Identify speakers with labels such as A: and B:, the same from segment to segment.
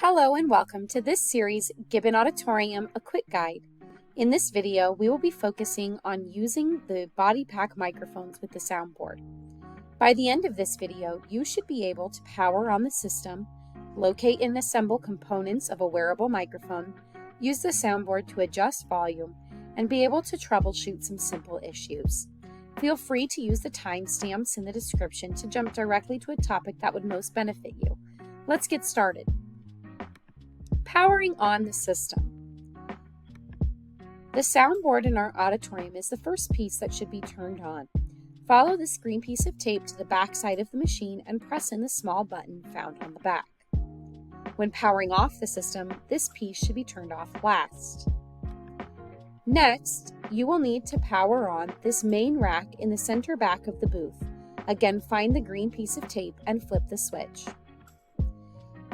A: Hello and welcome to this series, Gibbon Auditorium, a quick guide. In this video, we will be focusing on using the body pack microphones with the soundboard. By the end of this video, you should be able to power on the system, locate and assemble components of a wearable microphone, use the soundboard to adjust volume, and be able to troubleshoot some simple issues. Feel free to use the timestamps in the description to jump directly to a topic that would most benefit you. Let's get started. Powering on the system. The soundboard in our auditorium is the first piece that should be turned on. Follow this green piece of tape to the back side of the machine and press in the small button found on the back. When powering off the system, this piece should be turned off last. Next, you will need to power on this main rack in the center back of the booth. Again, find the green piece of tape and flip the switch.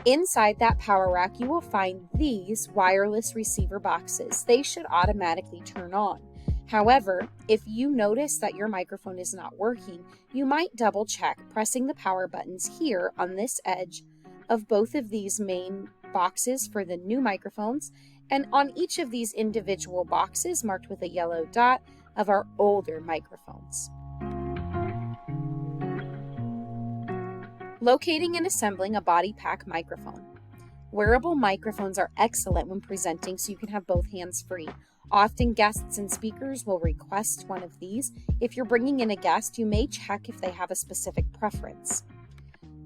A: Inside that power rack, you will find these wireless receiver boxes. They should automatically turn on. However, if you notice that your microphone is not working, you might double check pressing the power buttons here on this edge of both of these main boxes for the new microphones, and on each of these individual boxes marked with a yellow dot of our older microphones. Locating and assembling a body pack microphone. Wearable microphones are excellent when presenting, so you can have both hands free. Often guests and speakers will request one of these. If you're bringing in a guest, you may check if they have a specific preference.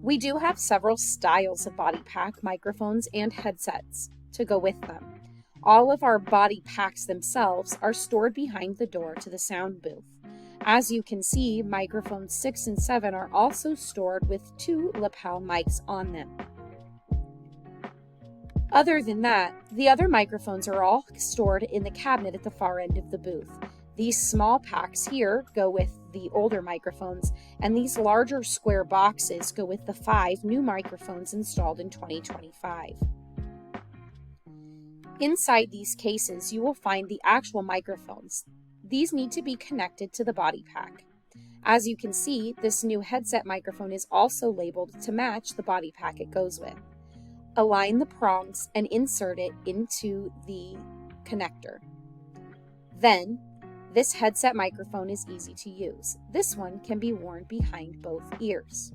A: We do have several styles of body pack microphones and headsets to go with them. All of our body packs themselves are stored behind the door to the sound booth. As you can see, microphones 6 and 7 are also stored with 2 lapel mics on them. Other than that, the other microphones are all stored in the cabinet at the far end of the booth. These small packs here go with the older microphones, and these larger square boxes go with the 5 new microphones installed in 2025. Inside these cases, you will find the actual microphones. These need to be connected to the body pack. As you can see, this new headset microphone is also labeled to match the body pack it goes with. Align the prongs and insert it into the connector. Then, this headset microphone is easy to use. This one can be worn behind both ears.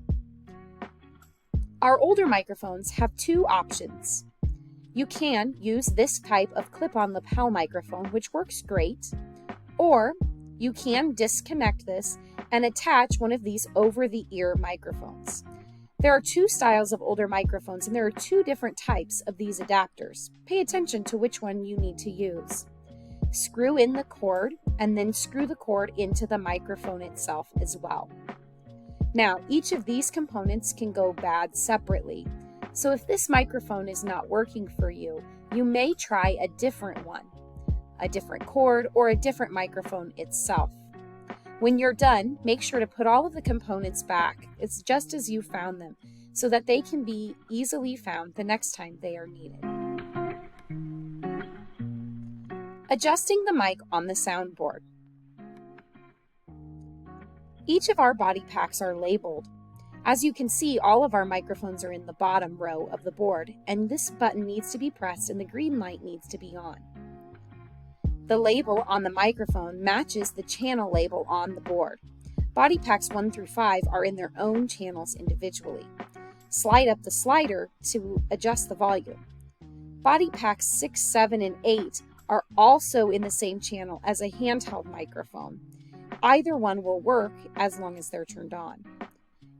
A: Our older microphones have 2 options. You can use this type of clip-on lapel microphone, which works great, or you can disconnect this and attach one of these over-the-ear microphones. There are 2 styles of older microphones, and there are 2 different types of these adapters. Pay attention to which one you need to use. Screw in the cord and then screw the cord into the microphone itself as well. Now, each of these components can go bad separately. So if this microphone is not working for you, you may try a different one, a different cord, or a different microphone itself. When you're done, make sure to put all of the components back. It's just as you found them, so that they can be easily found the next time they are needed. Adjusting the mic on the soundboard. Each of our body packs are labeled. As you can see, all of our microphones are in the bottom row of the board, and this button needs to be pressed and the green light needs to be on. The label on the microphone matches the channel label on the board. Body packs 1 through 5 are in their own channels individually. Slide up the slider to adjust the volume. Body packs 6, 7, and 8 are also in the same channel as a handheld microphone. Either one will work as long as they're turned on.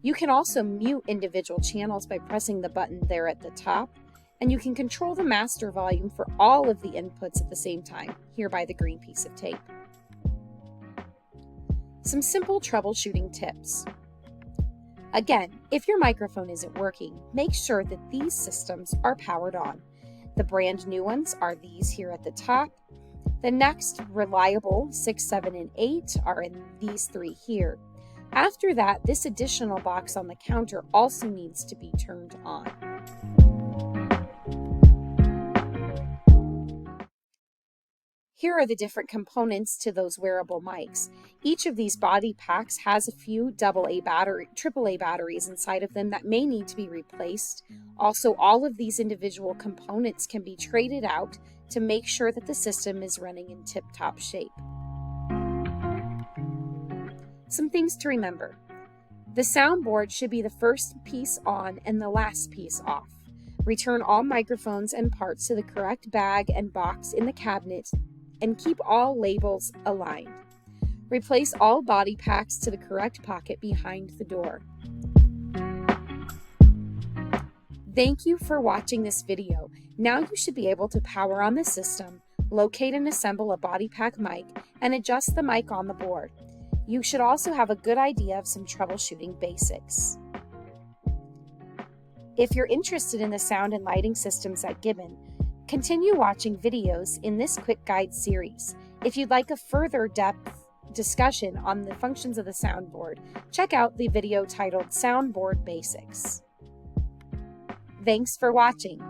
A: You can also mute individual channels by pressing the button there at the top, and you can control the master volume for all of the inputs at the same time, here by the green piece of tape. Some simple troubleshooting tips. Again, if your microphone isn't working, make sure that these systems are powered on. The brand new ones are these here at the top. The next reliable 6, 7, and 8 are in these 3 here. After that, this additional box on the counter also needs to be turned on. Here are the different components to those wearable mics. Each of these body packs has a few AAA batteries inside of them that may need to be replaced. Also, all of these individual components can be traded out to make sure that the system is running in tip-top shape. Some things to remember. The soundboard should be the first piece on and the last piece off. Return all microphones and parts to the correct bag and box in the cabinet and keep all labels aligned. Replace all body packs to the correct pocket behind the door. Thank you for watching this video. Now you should be able to power on the system, locate and assemble a body pack mic, and adjust the mic on the board. You should also have a good idea of some troubleshooting basics. If you're interested in the sound and lighting systems at Gibbon, continue watching videos in this quick guide series. If you'd like a further depth discussion on the functions of the soundboard, check out the video titled Soundboard Basics. Thanks for watching.